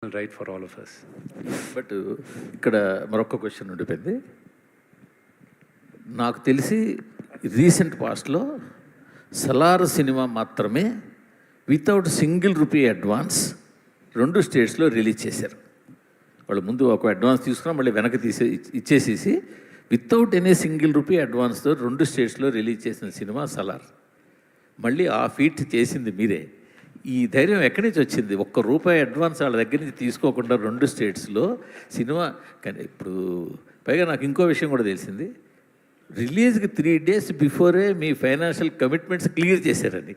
emotional ride for all of us. But ఇక్కడ మరొక question ఉండిపోయింది. నాకు తెలిసి రీసెంట్ పాస్ట్లో సలార్ సినిమా మాత్రమే వితౌట్ సింగిల్ రూపీ అడ్వాన్స్ 2 స్టేట్స్లో రిలీజ్ చేశారు. వాళ్ళు ముందు ఒక అడ్వాన్స్ తీసుకున్నా మళ్ళీ వెనక్కి ఇచ్చేసేసి వితౌట్ ఎనీ సింగిల్ రూపీ అడ్వాన్స్తో 2 స్టేట్స్లో రిలీజ్ చేసిన సినిమా సలార్. మళ్ళీ ఆ ఫీట్ చేసింది మీరే. ఈ ధైర్యం ఎక్కడి నుంచి వచ్చింది? ₹1 అడ్వాన్స్ వాళ్ళ దగ్గర నుంచి తీసుకోకుండా 2 స్టేట్స్లో సినిమా. కానీ ఇప్పుడు పైగా నాకు ఇంకో విషయం కూడా తెలిసింది, రిలీజ్కి 3 days బిఫోరే మీ ఫైనాన్షియల్ కమిట్మెంట్స్ క్లియర్ చేశారని.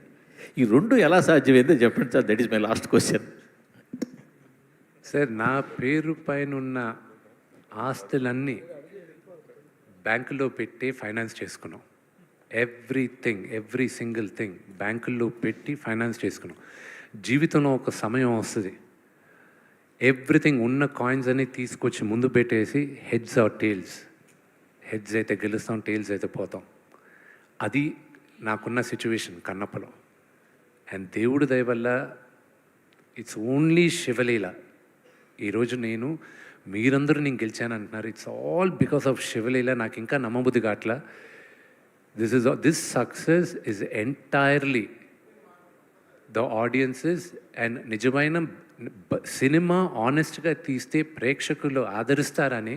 ఈ 2 ఎలా సాధ్యమైందో చెప్పండి sir. That is my last question. Sir, నా పేరు పైన ఉన్న ఆస్తులన్నీ బ్యాంకులో పెట్టి ఫైనాన్స్ చేసుకున్నాం. ఎవ్రీథింగ్, ఎవ్రీ సింగిల్ థింగ్ బ్యాంకుల్లో పెట్టి ఫైనాన్స్ చేసుకున్నాం. జీవితంలో ఒక సమయం వస్తుంది, ఎవ్రీథింగ్ ఉన్న కాయిన్స్ అన్ని తీసుకొచ్చి ముందు పెట్టేసి హెడ్స్ ఆర్ టేల్స్, హెడ్స్ అయితే గెలుస్తాం, టేల్స్ అయితే పోతాం. అది నాకున్న సిచ్యువేషన్ కన్నప్పలో. అండ్ దేవుడి దయ వల్ల ఇట్స్ ఓన్లీ శివలీల. ఈరోజు మీరందరూ నేను గెలిచాను అంటున్నారు. ఇట్స్ ఆల్ బికాస్ ఆఫ్ శివలీల. నాకు ఇంకా నమ్మబుద్ధి కావట్లా. This success is entirely the audiences. And నిజమైన సినిమా ఆనెస్ట్గా తీస్తే ప్రేక్షకులు ఆదరిస్తారని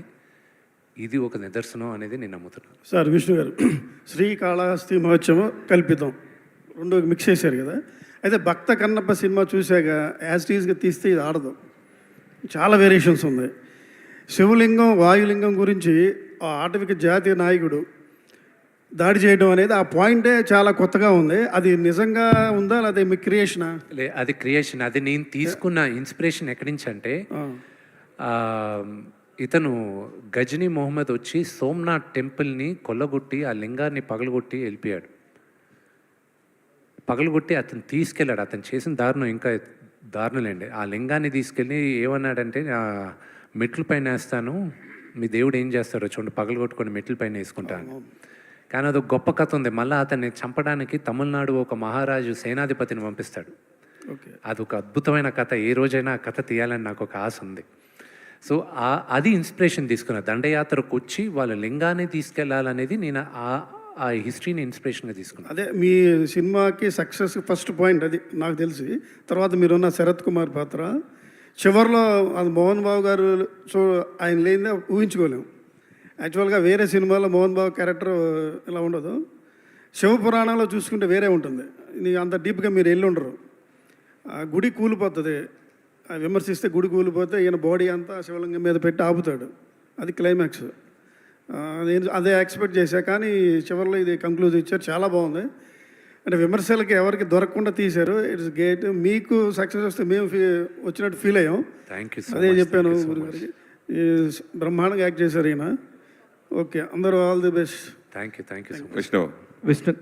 ఇది ఒక నిదర్శనం అనేది నేను నమ్ముతున్నాను. సార్, విష్ణు గారు, శ్రీకాళహస్తి మహోత్సవం కల్పితం 2 మిక్స్ చేశారు కదా. అయితే భక్త కన్నప్ప సినిమా చూశాక యాజ్టీజ్గా తీస్తే ఇది ఆడదు, చాలా వేరియేషన్స్ ఉన్నాయి. శివలింగం, వాయులింగం గురించి ఆ ఆటవిక జాతీయ నాయకుడు దాడి చేయడం అనేది ఆ పాయింటే చాలా కొత్తగా ఉంది. అది నిజంగా ఉందా లేదా మీ క్రియేషనా? అది క్రియేషన్. అది నేను తీసుకున్న ఇన్స్పిరేషన్ ఎక్కడి నుంచి అంటే, ఇతను గజనీ మొహమ్మద్ వచ్చి సోమనాథ్ టెంపుల్ని కొల్లగొట్టి ఆ లింగాన్ని పగలగొట్టి వెళ్ళిపోయాడు. పగలగొట్టి అతను తీసుకెళ్ళాడు. అతను చేసిన దారుణం ఇంకా దారుణలేండి. ఆ లింగాన్ని తీసుకెళ్ళి ఏమన్నాడంటే, మెట్ల పైన వేస్తాను, మీ దేవుడు ఏం చేస్తాడో చూడండి, పగలగొట్టుకొని మెట్ల పైన వేసుకుంటాను. కానీ అదొక గొప్ప కథ ఉంది. మళ్ళీ అతన్ని చంపడానికి తమిళనాడు ఒక మహారాజు సేనాధిపతిని పంపిస్తాడు. అదొక అద్భుతమైన కథ. ఏ రోజైనా ఆ కథ తీయాలని నాకు ఒక ఆశ ఉంది. సో అది ఇన్స్పిరేషన్ తీసుకున్న. దండయాత్రకు వచ్చి వాళ్ళ లింగాన్ని తీసుకెళ్లాలనేది నేను ఆ హిస్టరీని ఇన్స్పిరేషన్గా తీసుకున్నాను. అదే మీ సినిమాకి సక్సెస్ ఫస్ట్ పాయింట్ అది నాకు తెలిసి. తర్వాత మీరున్న శరత్ కుమార్ పాత్ర చివరిలో అది మోహన్ బాబు గారు. సో ఆయన లేనిదే ఊహించుకోలేము. యాక్చువల్గా వేరే సినిమాలో మోహన్ బాబు క్యారెక్టర్ ఇలా ఉండదు. శివపురాణంలో చూసుకుంటే వేరే ఉంటుంది. అంత డీప్గా మీరు వెళ్ళి ఉండరు. గుడి కూలిపోతుంది, విమర్శిస్తే గుడి కూలిపోతే ఈయన బాడీ అంతా శివలింగం మీద పెట్టి ఆపుతాడు. అది క్లైమాక్స్. నేను అదే ఎక్స్పెక్ట్ చేశా, కానీ చివరిలో ఇది కంక్లూజ్ ఇచ్చారు. చాలా బాగుంది. అంటే విమర్శలకి ఎవరికి దొరకకుండా తీశారు. It's great. మీకు సక్సెస్ వస్తే మేము వచ్చినట్టు ఫీల్ అయ్యాం. Thank you. అదే చెప్పాను గురుగారికి. బ్రహ్మాండంగా యాక్ట్ చేశారు ఈయన. ఓకే, అందరూ all the best. Thank you. Thank you so much. Vishnu,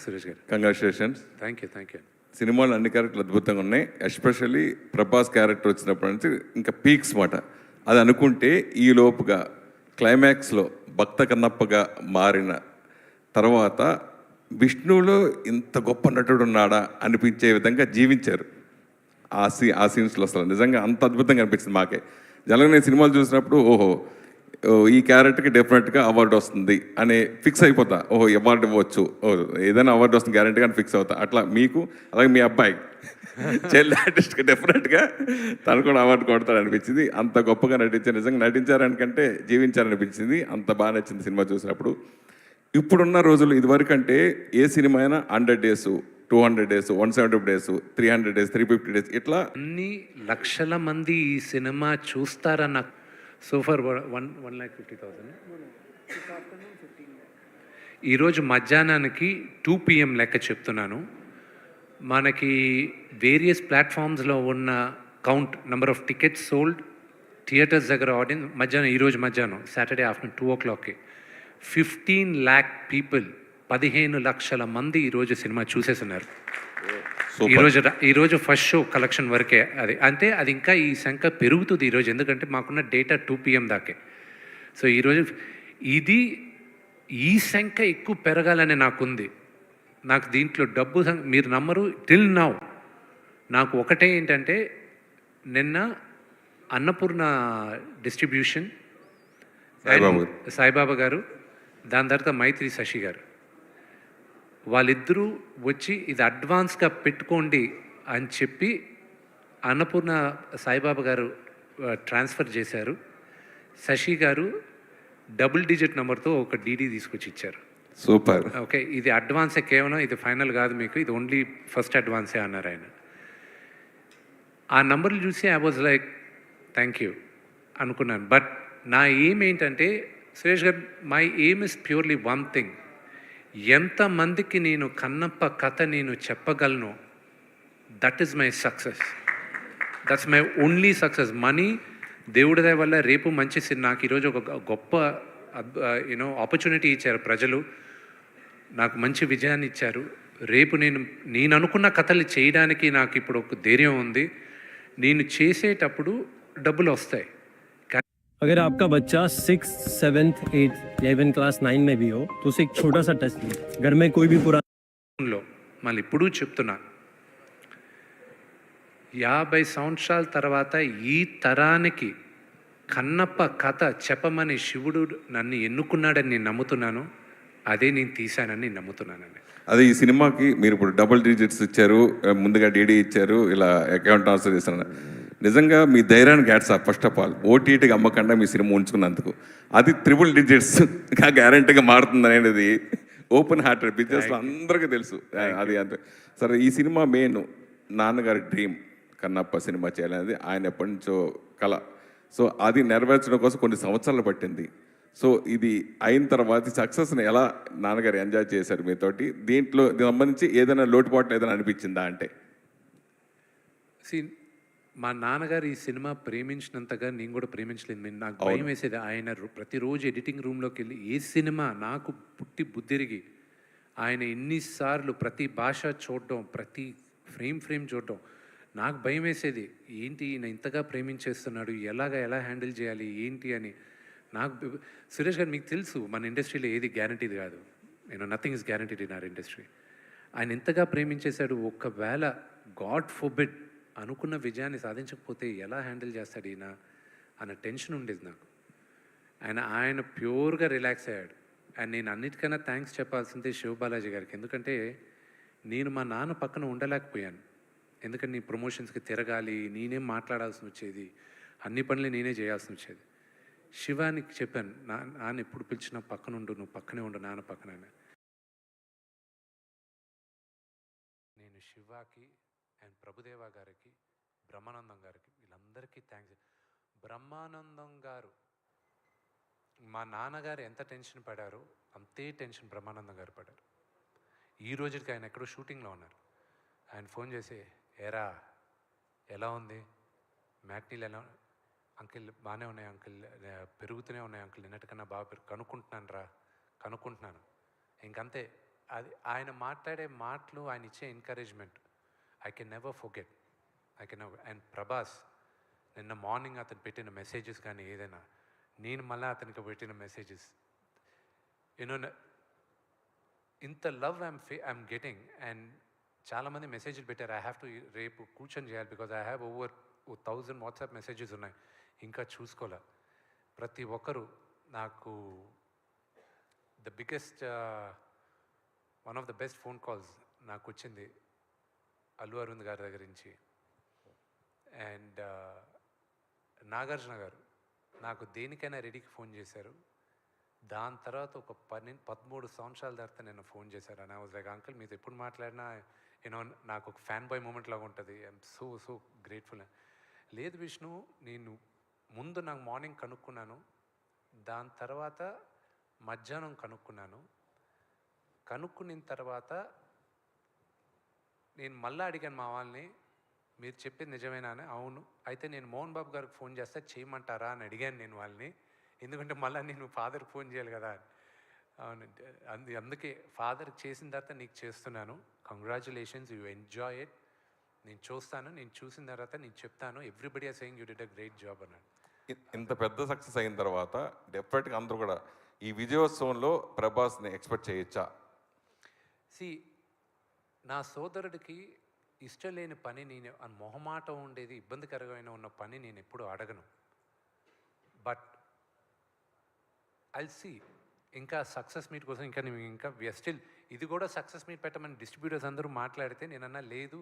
Suresh garu, congratulations. Thank you. Thank you. సినిమాలో అన్ని క్యారెక్టర్లు అద్భుతంగా ఉన్నాయి. ఎస్పెషల్లీ ప్రభాస్ క్యారెక్టర్ వచ్చినప్పటి నుంచి ఇంకా పీక్స్ మాట. అది అనుకుంటే ఈ లోపుగా క్లైమాక్స్లో భక్త కన్నప్పగా మారిన తర్వాత విష్ణువులో ఇంత గొప్ప నటుడు ఉన్నాడా అనిపించే విధంగా జీవించారు. ఆ సీన్స్లో అసలు నిజంగా అంత అద్భుతంగా అనిపించింది మాకే. జనరల్గా నేను సినిమాలు చూసినప్పుడు ఈ క్యారెక్టర్కి డెఫినెట్గా అవార్డు వస్తుంది అని ఫిక్స్ అయిపోతా. అవార్డు ఇవ్వచ్చు, ఏదైనా అవార్డు వస్తుంది గ్యారెంటీగా అని ఫిక్స్ అవుతా. అట్లా మీకు, అలాగే మీ అబ్బాయి చైల్డ్ ఆర్టిస్ట్కి డెఫినెట్గా తను కూడా అవార్డు కొడతాడు అనిపించింది. అంత గొప్పగా నటించారు. నిజంగా నటించారనికంటే జీవించారనిపించింది. అంత బాగా నచ్చింది సినిమా చూసినప్పుడు. ఇప్పుడున్న రోజులు ఇదివరకంటే ఏ సినిమా అయినా 100 days, 200 days, 170 days, 300 days, 350 days ఇట్లా అన్ని లక్షల మంది ఈ సినిమా చూస్తారన్న. సో ఫర్ 1,50,000 ఈరోజు మధ్యాహ్నానికి 2 PM లెక్క చెప్తున్నాను. మనకి వేరియస్ ప్లాట్ఫామ్స్లో ఉన్న count, number of tickets sold, theatres దగ్గర ఆడియన్స్ మధ్యాహ్నం, ఈరోజు మధ్యాహ్నం సాటర్డే ఆఫ్టర్నూన్ 2 o'clockకి 15 lakh people, 15 లక్షల మంది ఈరోజు సినిమా చూసేస్తున్నారు. ఈరోజు ఫస్ట్ షో కలెక్షన్ వరకే అది. అంటే అది ఇంకా ఈ సంఖ్య పెరుగుతుంది ఈరోజు, ఎందుకంటే మాకున్న డేటా 2 PM దాకే. సో ఈరోజు ఈ సంఖ్య ఎక్కువ పెరగాలని నాకుంది. నాకు దీంట్లో డబ్బు మీరు నమ్మరు, టిల్ నౌ నాకు ఒకటే ఏంటంటే, నిన్న అన్నపూర్ణ డిస్ట్రిబ్యూషన్ సాయిబాబా అండ్ సాయిబాబా గారు, దాని తర్వాత మైత్రి శశి గారు, వాళ్ళిద్దరూ వచ్చి ఇది అడ్వాన్స్గా పెట్టుకోండి అని చెప్పి అన్నపూర్ణ సాయిబాబా గారు ట్రాన్స్ఫర్ చేశారు. శశి గారు డబుల్ డిజిట్ నెంబర్తో ఒక డీడీ తీసుకొచ్చి ఇచ్చారు. సూపర్. ఓకే, ఇది అడ్వాన్సే కేవలం, ఇది ఫైనల్ కాదు మీకు, ఇది ఓన్లీ ఫస్ట్ అడ్వాన్సే అన్నారు ఆయన. ఆ నంబర్లు చూసి I was like thank you అనుకున్నాను. బట్ నా ఎయిమ్ ఏంటంటే సురేష్ గారు, my aim is purely one thing. ఎంతమందికి నేను కన్నప్ప కథ నేను చెప్పగలను, that is my success. That's my only success. Money దేవుడి దయ వల్ల రేపు మంచి నాకు ఈరోజు ఒక గొప్ప యూనో ఆపర్చునిటీ ఇచ్చారు ప్రజలు, నాకు మంచి విజయాన్ని ఇచ్చారు. రేపు నేను అనుకున్న కథలు చేయడానికి నాకు ఇప్పుడు ఒక ధైర్యం ఉంది. నేను చేసేటప్పుడు డబ్బులు వస్తాయి. अगर आपका बच्चा 6th, 7th, 8th, 11th class 9 में भी हो तो उसे एक छोटा सा टेस्ट लो. घर में कोई भी पुराना లో మళ్ళీ ఇప్పుడు చెప్తున్నా, 50 సంవత్సరాల తర్వాత ఈ తరానికి కన్నప్ప కథ చెప్పమని శివుడు నన్ను ఎన్నుకున్నాడని నేను నమ్ముతున్నాను. అదే నేను తీశానని నేను నమ్ముతున్నానండి. అదే ఈ సినిమాకి మీరు ఇప్పుడు డబుల్ డిజిట్స్ ఇచ్చారు, ముందుగా డీడీ ఇచ్చారు, ఇలా అకౌంట్ ట్రాన్స్ఫర్ చేస్తున్నారు. నిజంగా మీ ధైర్యానికి hats off. First of all ఓటీటీకి అమ్మకుండా మీ సినిమా ఉంచుకున్నందుకు. అది ట్రిపుల్ డిజిట్స్గా గ్యారంటీగా మారుతుంది అనేది ఓపెన్ హార్టెడ్ బిజినెస్లో అందరికీ తెలుసు. అది అంతే. సరే, ఈ సినిమా మెయిన్ నాన్నగారి డ్రీమ్ కన్నప్ప సినిమా చేయాలనేది ఆయన ఎప్పటి నుంచో కళ. సో అది నెరవేర్చడం కోసం కొన్ని సంవత్సరాలు పట్టింది. సో ఇది అయిన తర్వాత సక్సెస్ని ఎలా నాన్నగారు ఎంజాయ్ చేశారు మీతోటి? దీంట్లో సంబంధించి ఏదైనా లోటుపాట్లు ఏదైనా అనిపించిందా? అంటే మా నాన్నగారు ఈ సినిమా ప్రేమించినంతగా నేను కూడా ప్రేమించలేదు. నాకు భయం వేసేది. ఆయన ప్రతిరోజు ఎడిటింగ్ రూమ్లోకి వెళ్ళి ఏ సినిమా నాకు పుట్టి బుద్ధిరిగి ఆయన ఎన్నిసార్లు ప్రతి భాష చూడడం, ప్రతి ఫ్రేమ్ చూడడం, నాకు భయం వేసేది. ఏంటి ఈయన ఇంతగా ప్రేమించేస్తున్నాడు, ఎలా హ్యాండిల్ చేయాలి ఏంటి అని. నాకు సురేష్ గారు, మీకు తెలుసు మన ఇండస్ట్రీలో ఏది గ్యారంటీది కాదు. Nothing is guaranteed in our industry. ఆయన ఎంతగా ప్రేమించేశాడు. ఒకవేళ గాడ్ ఫోర్బిడ్ అనుకున్న విజయాన్ని సాధించకపోతే ఎలా హ్యాండిల్ చేస్తాడు ఈయన అన్న టెన్షన్ ఉండేది నాకు. ఆయన ప్యూర్గా రిలాక్స్ అయ్యాడు. అండ్ నేను అన్నిటికన్నా థ్యాంక్స్ చెప్పాల్సిందే శివబాలాజీ గారికి. ఎందుకంటే నేను మా నాన్న పక్కన ఉండలేకపోయాను. ఎందుకంటే నీ ప్రమోషన్స్కి తిరగాలి, నేనేం మాట్లాడాల్సి వచ్చేది, అన్ని పనులు నేనే చేయాల్సి వచ్చేది. శివానికి చెప్పాను, నాన్న ఎప్పుడు పిలిచినా పక్కన ఉండు, నువ్వు పక్కనే ఉండు నాన్న పక్కన. నేను శివాకి అండ్ ప్రభుదేవ గారికి, బ్రహ్మానందం గారికి, వీళ్ళందరికీ థ్యాంక్స్. బ్రహ్మానందం గారు మా నాన్నగారు ఎంత టెన్షన్ పడారో అంతే టెన్షన్ బ్రహ్మానందం గారు పడారు. ఈ రోజుకి ఆయన ఎక్కడో షూటింగ్లో ఉన్నారు. ఆయన ఫోన్ చేసి, ఏరా ఎలా ఉంది, మ్యాట్నీలు ఎలా, అంకిల్ బాగానే ఉన్నాయి అంకిల్, పెరుగుతూనే ఉన్నాయి అంకిల్, నిన్నటికన్నా బాగా కనుక్కుంటున్నాను. ఇంకంతే. అది ఆయన మాట్లాడే మాటలు, ఆయన ఇచ్చే encouragement I can never forget. And Prabhas నిన్న మార్నింగ్ అతను పెట్టిన మెసేజెస్ కానీ ఏదైనా, నేను మళ్ళీ అతనికి పెట్టిన మెసేజెస్, ఇంత లవ్ ఐఎమ్ గెటింగ్. అండ్ చాలామంది మెసేజ్లు పెట్టారు. ఐ హ్యావ్ టు రేపు కూర్చొని చేయాలి, because I have over 1000 WhatsApp messages ఉన్నాయి, ఇంకా చూసుకోలే. ప్రతి ఒక్కరు నాకు the biggest one of the best phone calls నాకు వచ్చింది అల్లు అరవింద్ గారి దగ్గర నుంచి. అండ్ నాగార్జున గారు నాకు దేనికైనా రెడీకి ఫోన్ చేశారు. దాని తర్వాత ఒక 13 సంవత్సరాల తర్వాత నేను ఫోన్ చేశారు. And I was like, uncle మీతో ఎప్పుడు మాట్లాడినా నాకు ఒక ఫ్యాన్ బాయ్ మూమెంట్ లాగా ఉంటుంది. I'm so grateful. లేదు విష్ణు, నేను ముందు నాకు మార్నింగ్ కనుక్కున్నాను, దాని తర్వాత మధ్యాహ్నం కనుక్కున్న తర్వాత నేను మళ్ళీ అడిగాను మా వాళ్ళని, మీరు చెప్పింది నిజమేనా అని. అవును, అయితే నేను మోహన్ బాబు గారికి ఫోన్ చేస్తే చేయమంటారా అని అడిగాను నేను వాళ్ళని. ఎందుకంటే మళ్ళీ నేను ఫాదర్కి ఫోన్ చేయాలి కదా. అవునంటే అందుకే ఫాదర్కి చేసిన తర్వాత నీకు చేస్తున్నాను. Congratulations, you enjoy it. నేను చూసిన తర్వాత నేను చెప్తాను. Everybody are saying you did a great job అన్నాడు. ఇంత పెద్ద సక్సెస్ అయిన తర్వాత డెఫినెట్గా అందరూ కూడా ఈ విజయోత్సవంలో ప్రభాస్ని ఎక్స్పెక్ట్ చేయొచ్చా? నా సోదరుడికి ఇష్టం లేని పని నేను మొహమాటం ఉండేది, ఇబ్బందికరమైన ఉన్న పని నేను ఎప్పుడు అడగను. బట్ ఐల్ సీ ఇంకా సక్సెస్ మీట్ కోసం ఇంకా విఆర్ స్టిల్, ఇది కూడా సక్సెస్ మీట్ పెట్టమని డిస్ట్రిబ్యూటర్స్ అందరూ మాట్లాడితే నేనన్నా లేదు,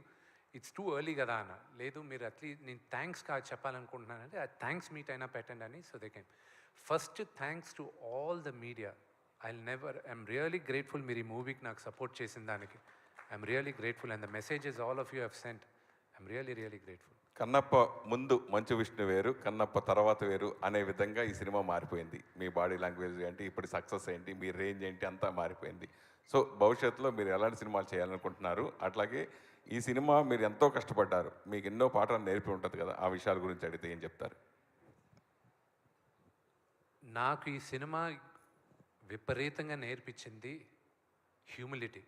ఇట్స్ టూ ఎర్లీ కదా అన్న. లేదు మీరు అట్లీస్ట్ నేను థ్యాంక్స్ కాదు చెప్పాలనుకుంటున్నానంటే ఆ థ్యాంక్స్ మీట్ అయినా పెట్టండి అని. So they can first thanks to all the media. I'm really grateful మీరు ఈ మూవీకి నాకు సపోర్ట్ చేసిన దానికి. I'm really grateful and the messages all of you have sent. I'm really grateful. Kannappa ముందు మంచు విష్ణు వేరు, కన్నప్ప తర్వాత వేరు అనే విధంగా ఈ సినిమా మారిపోయింది. మీ బాడీ లాంగ్వేజ్ ఏంటి, ఇప్పుడు సక్సెస్ ఏంటి, మీ రేంజ్ ఏంటి, అంతా మారిపోయింది. సో భవిష్యత్తులో మీరు ఎలాంటి సినిమాలు చేయాలనుకుంటున్నారు, అట్లాగే ఈ సినిమా మీరు ఎంతో కష్టపడ్డారు, మీకు ఎన్నో పాఠాలు నేర్పి ఉంటుంది కదా, ఆ విషయాల గురించి అడిగితే ఏం చెప్తారు? నాకు ఈ సినిమా విపరీతంగా నేర్పించింది హ్యూమిలిటీ,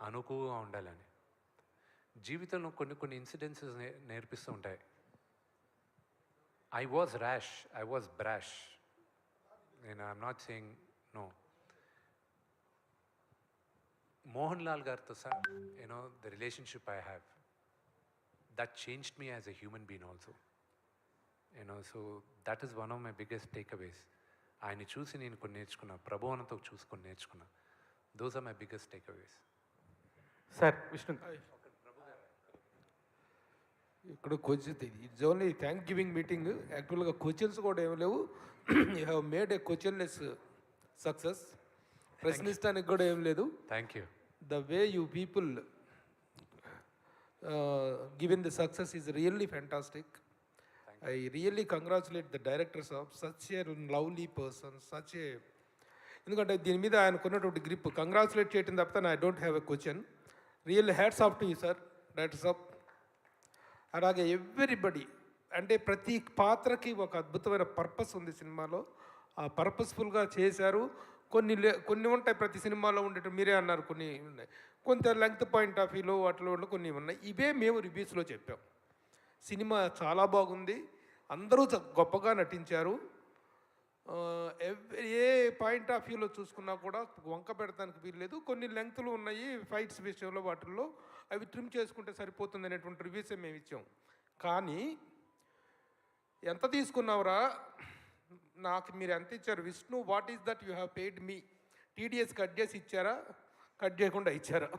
అనుకువగా ఉండాలని. జీవితంలో కొన్ని ఇన్సిడెన్సెస్ నేర్పిస్తూ ఉంటాయి. I was rash, I was brash. I'm not saying no. Mohan Lal గారితో sir the relationship I have, that changed me as a human being also. So that is one of my biggest takeaways. ఆయన్ని చూసి నేను కొన్ని నేర్చుకున్నా, ప్రభువనంతో చూసుకొని నేర్చుకున్నా. Those are my biggest takeaways. Sir Vishnu, ఇక్కడ question it's only thank giving meeting. యాక్చువల్గా క్వశ్చన్స్ కూడా ఏమి లేవు. You have made a క్వశ్చన్లెస్ success. ప్రశ్నిస్తానికి కూడా ఏం లేదు. Thank you. The way you people given the success is really fantastic. I really congratulate the directors of such a lovely person, such a, ఎందుకంటే దీని మీద ఆయనకున్నటువంటి గ్రిప్ కంగ్రాచులేట్ చేయటం తప్పితే I don't have a question. Really hats off to you sir, directors of. అలాగే everybody, అంటే ప్రతి పాత్రకి ఒక అద్భుతమైన పర్పస్ ఉంది సినిమాలో. ఆ పర్పస్ఫుల్గా చేశారు. కొన్ని ఉంటాయి ప్రతి సినిమాలో ఉండేవి, మీరే అన్నారు కొన్ని ఉన్నాయి. కొంత లెంగ్త్ పాయింట్ ఆఫ్ వ్యూలో వాటిలో కొన్ని ఉన్నాయి. ఇవే మేము రివ్యూస్లో చెప్పాం. సినిమా చాలా బాగుంది, అందరూ గొప్పగా నటించారు. ఏ పాయింట్ ఆఫ్ వ్యూలో చూసుకున్నా కూడా వంక పెడతానికి వీల్లేదు. కొన్ని లెంగ్త్లు ఉన్నాయి ఫైట్స్ విషయంలో, వాటిల్లో అవి ట్రిమ్ చేసుకుంటే సరిపోతుంది అనేటువంటి రివ్యూసే మేము ఇచ్చాం. కానీ ఎంత తీసుకున్నావురా, నాకు మీరు ఎంత ఇచ్చారు Vishnu, what is that you have paid me? TDS cut చేసి ఇచ్చారా, కట్ చేయకుండా ఇచ్చారా?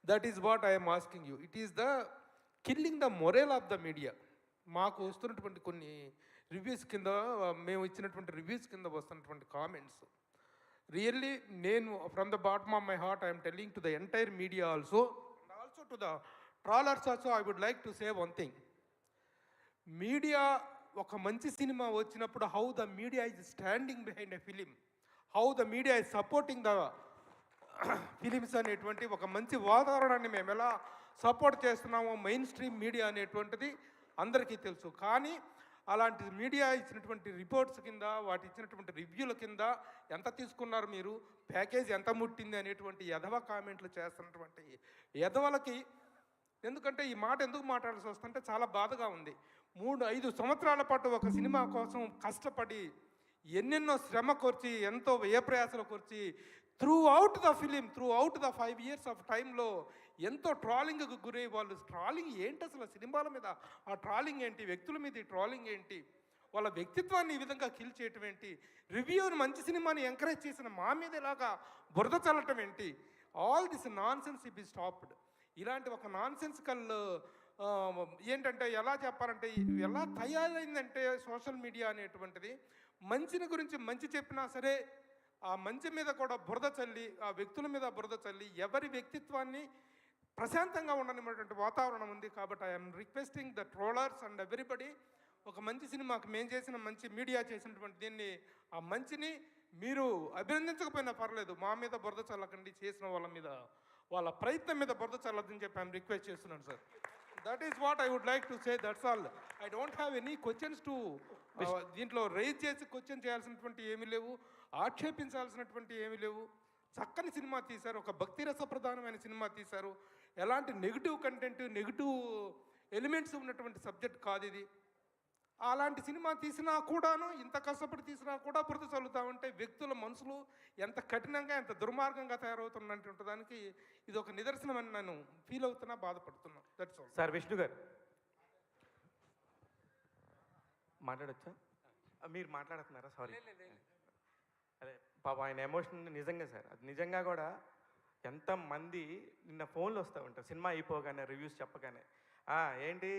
That is what I'm asking you. It is the killing the moral of the media. మాకు వస్తున్నటువంటి కొన్ని రివ్యూస్ కింద, మేము ఇచ్చినటువంటి రివ్యూస్ కింద వస్తున్నటువంటి కామెంట్స్, రియల్లీ నేను from the bottom of my heart I'm telling to the entire media also, and also to the trollers also, I would like to say one thing. Media ఒక మంచి cinema వచ్చినప్పుడు how the media is standing behind a film, how the media is supporting the films అనేటువంటి ఒక మంచి వాతావరణాన్ని మేము ఎలా support చేస్తున్నామో మెయిన్ స్ట్రీమ్ మీడియా అనేటువంటిది అందరికీ తెలుసు. కానీ అలాంటి మీడియా ఇచ్చినటువంటి రిపోర్ట్స్ కింద, వాటి ఇచ్చినటువంటి రివ్యూల కింద ఎంత తీసుకున్నారు మీరు, ప్యాకేజ్ ఎంత ముట్టింది అనేటువంటి ఎదవ కామెంట్లు చేస్తున్నటువంటి ఎదవలకి, ఎందుకంటే ఈ మాట ఎందుకు మాట్లాడాల్సి వస్తుంటే చాలా బాధగా ఉంది. 3-5 సంవత్సరాల పాటు ఒక సినిమా కోసం కష్టపడి ఎన్నెన్నో శ్రమ కోర్చి, ఎంతో వ్యయప్రయాసలు కోర్చి, throughout the film, throughout the 5 years of టైంలో ఎంతో ట్రాలింగ్కి గురై, వాళ్ళు ట్రాలింగ్ ఏంటి అసలు, సినిమాల మీద ఆ ట్రాలింగ్ ఏంటి, వ్యక్తుల మీద ఈ ట్రాలింగ్ ఏంటి, వాళ్ళ వ్యక్తిత్వాన్ని ఈ విధంగా కిల్ చేయటం ఏంటి, రివ్యూని మంచి సినిమాని ఎంకరేజ్ చేసిన మా మీద ఇలాగా బురద చల్లటం ఏంటి, all this non sense B stopped. ఇలాంటి ఒక నాన్ సెన్సికల్ ఏంటంటే ఎలా చెప్పాలంటే, ఎలా తయారైందంటే సోషల్ మీడియా అనేటువంటిది, మంచిని గురించి మంచి చెప్పినా సరే ఆ మంచి మీద కూడా బురద చల్లి, ఆ వ్యక్తుల మీద బురద చల్లి, ఎవరి వ్యక్తిత్వాన్ని ప్రశాంతంగా ఉండనిటువంటి వాతావరణం ఉంది. కాబట్టి I'm requesting the trollers and everybody, ఒక మంచి సినిమాకి మేము చేసిన మంచి మీడియా చేసినటువంటి దీన్ని, ఆ మంచిని మీరు అభినందించకపోయినా పర్లేదు, మా మీద బురద చల్లకండి, చేసిన వాళ్ళ మీద, వాళ్ళ ప్రయత్నం మీద బురద చల్లదని చెప్పి ఐఎమ్ రిక్వెస్ట్ చేస్తున్నాను sir. That is what I would like to say, that's all. I don't have any questions to దీంట్లో రైజ్ చేసి క్వశ్చన్ చేయాల్సినటువంటి ఏమీ లేవు, ఆక్షేపించాల్సినటువంటి ఏమీ లేవు. చక్కని సినిమా తీశారు, ఒక భక్తి రసప్రధానమైన సినిమా తీశారు. ఎలాంటి నెగిటివ్ కంటెంట్, నెగిటివ్ ఎలిమెంట్స్ ఉన్నటువంటి సబ్జెక్ట్ కాదు ఇది. అలాంటి సినిమా తీసినా కూడాను, ఇంత కష్టపడి తీసినా కూడా బురద చల్లుతామంటే వ్యక్తుల మనసులు ఎంత కఠినంగా, ఎంత దుర్మార్గంగా తయారవుతున్నటువంటి దానికి ఇది ఒక నిదర్శనం అని నేను ఫీల్ అవుతున్నా, బాధపడుతున్నా. That's all. సార్ విష్ణు గారు మాట్లాడచ్చా? మీరు మాట్లాడుతున్నారా? సారీ. అదే పాప ఆయన ఎమోషన్ నిజంగా సార్, అది నిజంగా కూడా ఎంతమంది నిన్న ఫోన్లు వస్తూ ఉంటారు సినిమా అయిపోగానే, రివ్యూస్ చెప్పగానే, ఏంటి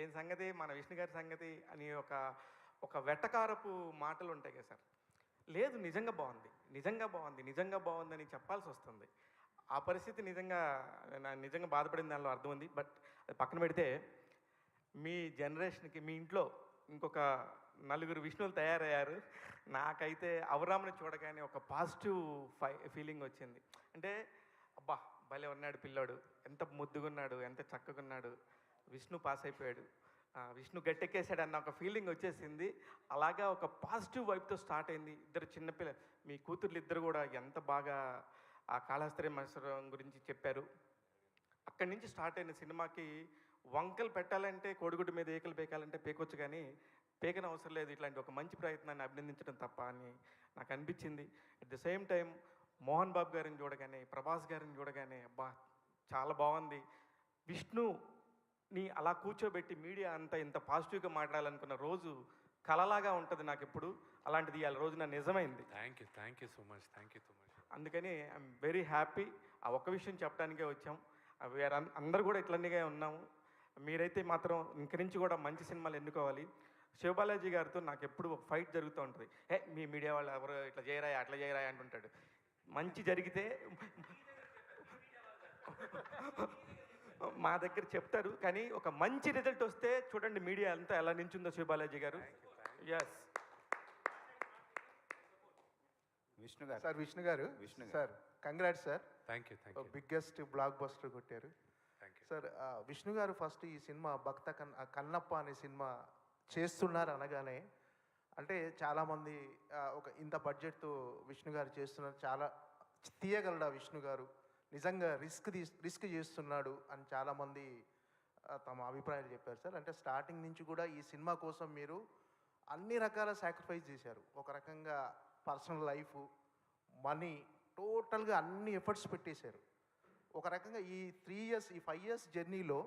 ఏం సంగతి, మన విష్ణు గారి సంగతి అని ఒక వెటకారపు మాటలు ఉంటాయి కదా సార్. లేదు, నిజంగా బాగుంది, నిజంగా బాగుంది, నిజంగా బాగుందని చెప్పాల్సి వస్తుంది. ఆ పరిస్థితి నిజంగా బాధపడిన దానిలో అర్థం ఉంది. బట్ అది పక్కన పెడితే, మీ జనరేషన్కి మీ ఇంట్లో ఇంకొక 4 విష్ణువులు తయారయ్యారు. నాకైతే అవరామ్ని చూడగానే ఒక పాజిటివ్ ఫీలింగ్ వచ్చింది. అంటే అబ్బా భలే ఉన్నాడు పిల్లోడు, ఎంత ముద్దుగున్నాడు, ఎంత చక్కగున్నాడు, విష్ణు పాస్ అయిపోయాడు, విష్ణు గట్టెక్కేసాడు అన్న ఒక ఫీలింగ్ వచ్చేసింది. అలాగా ఒక పాజిటివ్ వైపుతో స్టార్ట్ అయింది. ఇద్దరు చిన్నపిల్ల, మీ కూతుర్లు ఇద్దరు కూడా ఎంత బాగా ఆ కాళహస్త్రి మత్సరం గురించి చెప్పారు. అక్కడి నుంచి స్టార్ట్ అయిన సినిమాకి వంకలు పెట్టాలంటే, కోడిగుడ్డు మీద ఏకలు పేకాలంటే పేకొచ్చు, కానీ పేకన అవసరం లేదు. ఇట్లాంటి ఒక మంచి ప్రయత్నాన్ని అభినందించడం తప్ప అని నాకు అనిపించింది. At the same time Mohan Babu గారిని చూడగానే, ప్రభాస్ గారిని చూడగానే అబ్బా చాలా బాగుంది. విష్ణుని అలా కూర్చోబెట్టి మీడియా అంతా ఇంత పాజిటివ్గా మాట్లాడాలనుకున్న రోజు కలలాగా ఉంటుంది నాకు ఎప్పుడు. అలాంటిది ఇవాళ రోజున నిజమైంది. Thank you so much. అందుకని ఐఎమ్ వెరీ హ్యాపీ. ఆ ఒక్క విషయం చెప్పడానికే వచ్చాం. అందరూ కూడా ఇట్లన్నీగా ఉన్నాము. మీరైతే మాత్రం ఇంక నుంచి కూడా మంచి సినిమాలు ఎన్నుకోవాలి. శివబాలాజీ గారితో నాకు ఎప్పుడు ఒక ఫైట్ జరుగుతూ ఉంటుంది. మీ మీడియా వాళ్ళు ఎవరు ఇట్లా చేయరాయా, అట్లా చేయరాయా అంటుంటాడు. మంచి జరిగితే మా దగ్గర చెప్తారు, కానీ ఒక మంచి రిజల్ట్ వస్తే చూడండి మీడియా అంతా ఎలా నించుందో శివబాలాజీ గారు. ఎస్ విష్ణు గారు sir, congrats sir. Thank you. Biggest block buster కొట్టారు సార్. విష్ణు గారు ఫస్ట్ ఈ సినిమా కన్నప్ప అనే సినిమా చేస్తున్నారు అనగానే, అంటే చాలామంది ఒక ఇంత బడ్జెట్తో విష్ణు గారు చేస్తున్నారు, చాలా తీయగలడా విష్ణు గారు, నిజంగా రిస్క్ చేస్తున్నాడు అని చాలామంది తమ అభిప్రాయాలు చెప్పారు సార్. అంటే స్టార్టింగ్ నుంచి కూడా ఈ సినిమా కోసం మీరు అన్ని రకాల సాక్రిఫైస్ చేశారు. ఒక రకంగా పర్సనల్ లైఫ్, మనీ, టోటల్గా అన్ని ఎఫర్ట్స్ పెట్టేశారు. ఒక రకంగా ఈ 5 ఇయర్స్ జర్నీలో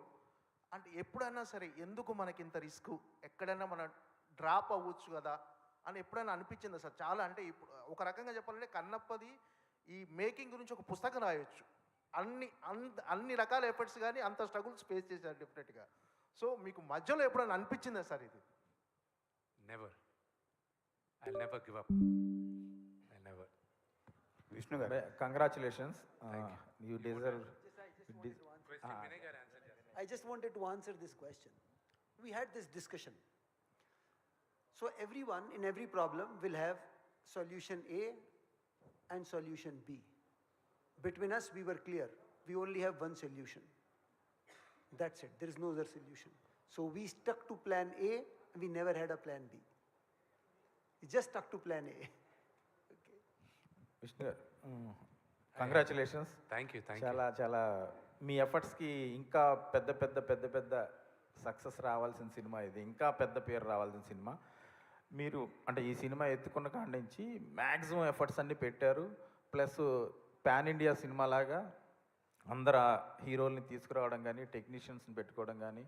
అంటే ఎప్పుడైనా సరే ఎందుకు మనకి ఇంత రిస్క్, ఎక్కడైనా మనం డ్రాప్ అవ్వచ్చు కదా అని ఎప్పుడైనా అనిపించిందా సార్? చాలా అంటే ఇప్పుడు ఒక రకంగా చెప్పాలంటే కన్నప్పది ఈ మేకింగ్ గురించి ఒక పుస్తకం రాయొచ్చు. అన్ని రకాల ఎఫర్ట్స్ కానీ అంత స్ట్రగుల్స్ ఫేస్ చేశారు డెఫినెట్గా. సో మీకు మధ్యలో ఎప్పుడైనా అనిపించిందా సార్ ఇది? I'll never give up. Vishnu గారు, congratulations, you deserve. I just wanted to answer this question. We had this discussion. So everyone in every problem will have solution A and solution B. Between us, we were clear. We only have one solution. That's it. There is no other solution. So we stuck to plan A and we never had a plan B. We just stuck to plan A. Vishnu గారు, congratulations. Thank you. చాలా మీ ఎఫర్ట్స్కి ఇంకా పెద్ద success రావాల్సిన cinema ఇది, ఇంకా పెద్ద పేరు రావాల్సిన సినిమా. మీరు అంటే ఈ సినిమా ఎత్తుకున్న కాడి నుంచి మ్యాక్సిమం ఎఫర్ట్స్ అన్నీ పెట్టారు. ప్లస్ పాన్ ఇండియా సినిమా లాగా అందరు హీరోల్ని తీసుకురావడం కానీ, టెక్నీషియన్స్ని పెట్టుకోవడం కానీ,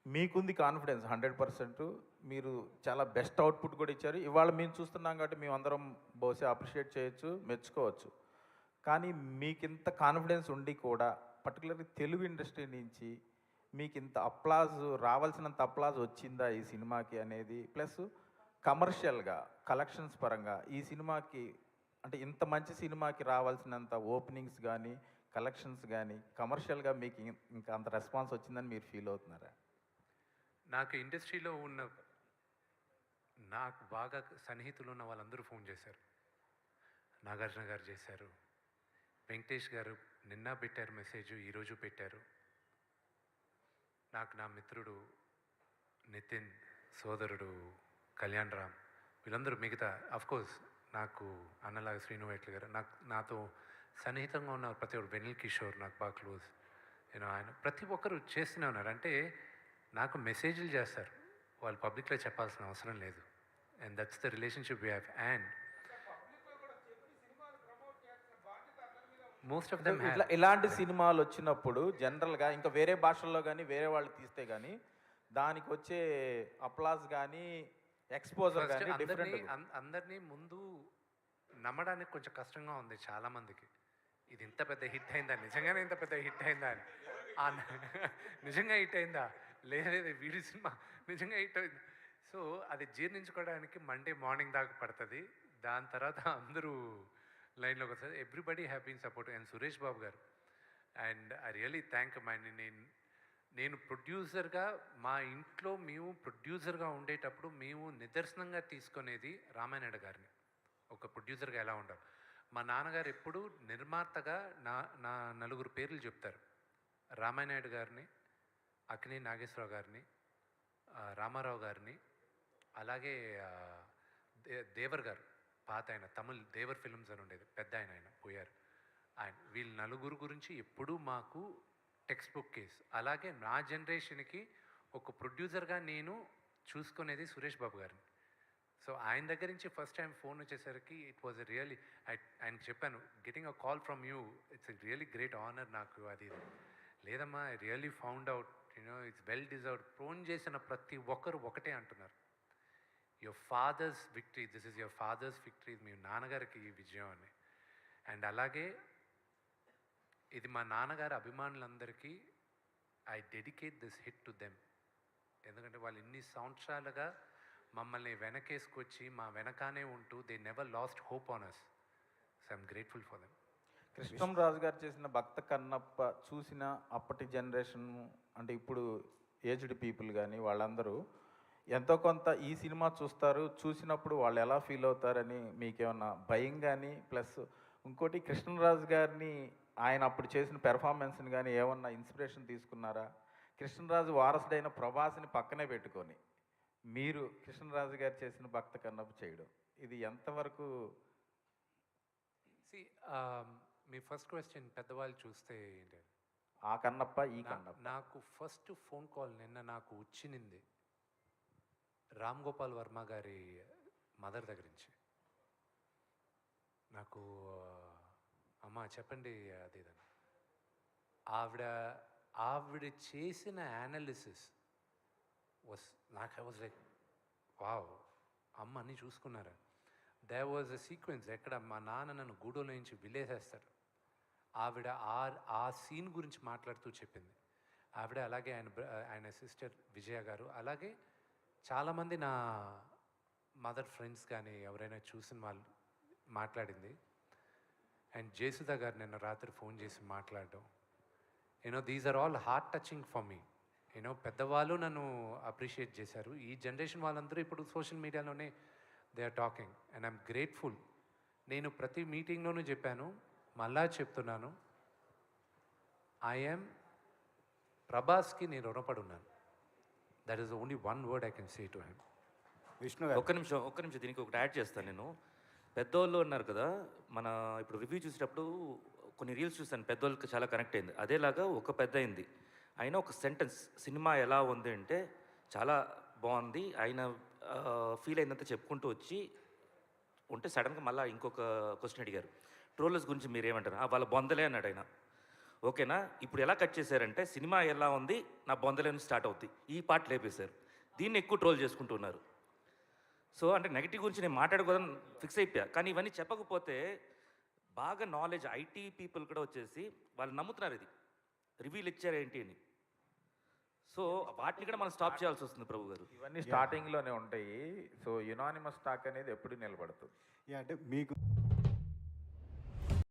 మీకుంది కాన్ఫిడెన్స్ 100%. మీరు చాలా బెస్ట్ అవుట్పుట్ కూడా ఇచ్చారు. ఇవాళ మేము చూస్తున్నాం కాబట్టి మేము అందరం బహుశా అప్రిషియేట్ చేయొచ్చు, మెచ్చుకోవచ్చు. కానీ మీకు ఇంత కాన్ఫిడెన్స్ ఉండి కూడా పర్టికులర్లీ తెలుగు ఇండస్ట్రీ నుంచి మీకు ఇంత అప్లాజ్, రావాల్సినంత అప్లాజ్ వచ్చిందా ఈ సినిమాకి అనేది, ప్లస్ కమర్షియల్గా కలెక్షన్స్ పరంగా ఈ సినిమాకి అంటే ఇంత మంచి సినిమాకి రావాల్సినంత ఓపెనింగ్స్ కానీ, కలెక్షన్స్ కానీ, కమర్షియల్గా మీకు ఇంకా అంత రెస్పాన్స్ వచ్చిందని మీరు ఫీల్ అవుతున్నారా? నాకు ఇండస్ట్రీలో ఉన్న నాకు బాగా సన్నిహితులు ఉన్న వాళ్ళందరూ ఫోన్ చేశారు. నాగార్జున గారు చేశారు, వెంకటేష్ గారు నిన్న పెట్టారు మెసేజ్, ఈరోజు పెట్టారు. నాకు నా మిత్రుడు నితిన్, సోదరుడు కళ్యాణ్ రామ్, వీళ్ళందరూ మిగతా అఫ్కోర్స్ నాకు అన్నలాగా శ్రీనువేట్ల గారు, నాతో సన్నిహితంగా ఉన్న ప్రతి ఒక్కరు, వెనిల్ కిషోర్ నాకు బాగా క్లోజ్, ఆయన ప్రతి ఒక్కరు చేస్తూనే ఉన్నారు. అంటే నాకు మెసేజ్లు చేస్తారు, వాళ్ళు పబ్లిక్లో చెప్పాల్సిన అవసరం లేదు. And that's the relationship we have. And most of them ఇలాంటి సినిమాలు వచ్చినప్పుడు జనరల్గా ఇంకా వేరే భాషల్లో కానీ వేరే వాళ్ళు తీస్తే కానీ దానికి వచ్చే అప్లాస్ కానీ ఎక్స్పోజర్ కానీ డిఫరెంట్. అందరినీ ముందు నమ్మడానికి కొంచెం కష్టంగా ఉంది చాలామందికి. ఇది ఇంత పెద్ద హిట్ అయిందా, నిజంగానే ఇంత పెద్ద హిట్ అయిందా అని. నిజంగా హిట్ అయిందా, లేదు వీడి సినిమా నిజంగా హిట్ అయింది. సో అది జీర్ణించుకోవడానికి మండే మార్నింగ్ దాకా పడుతుంది. దాని తర్వాత అందరూ లైన్లోకి వస్తుంది. Everybody have been support. And Suresh Babu garu, and I really thank నేను ప్రొడ్యూసర్గా మా ఇంట్లో మేము ప్రొడ్యూసర్గా ఉండేటప్పుడు మేము నిదర్శనంగా తీసుకునేది రామానాయుడు గారిని. ఒక ప్రొడ్యూసర్గా ఎలా ఉండాలి. మా నాన్నగారు ఎప్పుడు నిర్మాతగా నా నలుగురు పేర్లు చెప్తారు. రామానాయుడు గారిని, అక్కినే నాగేశ్వరరావు గారిని, రామారావు గారిని, అలాగే దేవర్ గారు, పాత ఆయన తమిళ్ దేవర్ ఫిల్మ్స్ అని ఉండేది, పెద్ద ఆయన పోయారు. వీళ్ళ నలుగురు గురించి ఎప్పుడూ మాకు టెక్స్ట్ బుక్ కేస్. అలాగే నా జనరేషన్కి ఒక ప్రొడ్యూసర్గా నేను చూసుకునేది సురేష్ బాబు గారిని. సో ఆయన దగ్గర నుంచి ఫస్ట్ టైం ఫోన్ వచ్చేసరికి ఇట్ వాజ్ రియలీ, ఆయనకి చెప్పాను, getting a call from you, it's a really great honour నాకు. అది లేదమ్మా, I really found out, it's well deserved. Phone చేసిన ప్రతి ఒక్కరు ఒకటే అంటున్నారు, your father's victory, this is your father's victory, మీ నాన్నగారికి ఈ విజయం అని. అండ్ అలాగే ఇది మా నాన్నగారి అభిమానులందరికీ I dedicate this hit to them. ఎందుకంటే వాళ్ళు ఇన్ని సంవత్సరాలుగా మమ్మల్ని వెనకేసుకొచ్చి మా వెనకానే ఉంటూ they never lost hope on us. So I'm grateful for them. Krishnamraju garu చేసిన భక్త కన్నప్ప చూసిన అప్పటి జనరేషన్ అంటే ఇప్పుడు ఏజ్డ్ పీపుల్ కానీ వాళ్ళందరూ ఎంతో కొంత ఈ సినిమా చూస్తారు, చూసినప్పుడు వాళ్ళు ఎలా ఫీల్ అవుతారని మీకేమన్నా భయం కానీ, ప్లస్ ఇంకోటి కృష్ణరాజు గారిని ఆయన అప్పుడు చేసిన పెర్ఫార్మెన్స్ని కానీ ఏమన్నా ఇన్స్పిరేషన్ తీసుకున్నారా? కృష్ణరాజు వారసుడైన ప్రభాస్ని పక్కనే పెట్టుకొని మీరు కృష్ణరాజు గారు చేసిన భక్త కన్నప్ప చేయడం, ఇది ఎంతవరకు? మీ ఫస్ట్ క్వశ్చన్ పెద్దవాళ్ళు చూస్తే ఏంటి, ఆ కన్నప్ప ఈ కన్నప్ప. నాకు ఫస్ట్ ఫోన్ కాల్ నిన్న నాకు వచ్చింది రామ్ గోపాల్ వర్మ గారి మదర్ దగ్గర నుంచి. నాకు అమ్మ చెప్పండి అది ఇదని. ఆవిడ చేసిన యానాలిసిస్ నాకు ఐ వాజ్ లైక్ వావ్, అమ్మ అన్నీ చూసుకున్నారా. దేర్ వాజ్ అ సీక్వెన్స్ ఎక్కడ మా నాన్న నన్ను గూడోలో నుంచి విలేసేస్తాడు. ఆవిడ ఆ సీన్ గురించి మాట్లాడుతూ చెప్పింది ఆవిడ. అలాగే ఆయన సిస్టర్ విజయ గారు, అలాగే చాలామంది నా మదర్ ఫ్రెండ్స్ కానీ ఎవరైనా చూసిన వాళ్ళు మాట్లాడింది. అండ్ జయసుధా గారు నిన్న రాత్రి ఫోన్ చేసి మాట్లాడడం, these are all heart touching for me. పెద్దవాళ్ళు నన్ను అప్రిషియేట్ చేశారు. ఈ జనరేషన్ వాళ్ళందరూ ఇప్పుడు సోషల్ మీడియాలోనే they are talking and I'm grateful. నేను ప్రతి మీటింగ్లోనూ చెప్పాను, మళ్ళా చెప్తున్నాను, ఐఎమ్ ప్రభాస్కి నేను రుణపడి ఉన్నాను. That is only one word I can say to him. Vishnu గారు ఒక్క నిమిషం దీనికి ఒకటి యాడ్ చేస్తాను. నేను పెద్దోళ్ళు అన్నారు కదా, మన ఇప్పుడు రివ్యూ చూసేటప్పుడు కొన్ని రీల్స్ చూసాను, పెద్దోళ్ళకి చాలా కనెక్ట్ అయింది. అదేలాగా ఒక పెద్ద అయింది ఆయన ఒక సెంటెన్స్, సినిమా ఎలా ఉంది అంటే చాలా బాగుంది, ఆయన ఫీల్ అయినంత చెప్పుకుంటూ వచ్చి ఉంటే సడన్గా మళ్ళీ ఇంకొక క్వశ్చన్ అడిగారు, ట్రోలర్స్ గురించి మీరేమంటారు? వాళ్ళ బొందలే అన్నాడు ఆయన. ఓకేనా, ఇప్పుడు ఎలా కట్ చేశారంటే సినిమా ఎలా ఉంది నా బొందలే స్టార్ట్ అవుతుంది, ఈ పార్ట్ లేపేశారు, దీన్ని ఎక్కువ ట్రోల్ చేసుకుంటున్నారు. సో అంటే నెగిటివ్ గురించి నేను మాట్లాడుకోవడం ఫిక్స్ అయిపోయా. కానీ ఇవన్నీ చెప్పకపోతే బాగా నాలెడ్జ్ ఐటీ పీపుల్ కూడా వచ్చేసి వాళ్ళు నమ్ముతున్నారు ఇది రివ్యూలు ఇచ్చారేంటి అని. సో వాటిని కూడా మనం స్టాప్ చేయాల్సి వస్తుంది ప్రభు గారు. ఇవన్నీ స్టార్టింగ్లోనే ఉంటాయి. సో యునానిమస్ టాక్ అనేది ఎప్పుడు నిలబడుతుంది. అంటే మీకు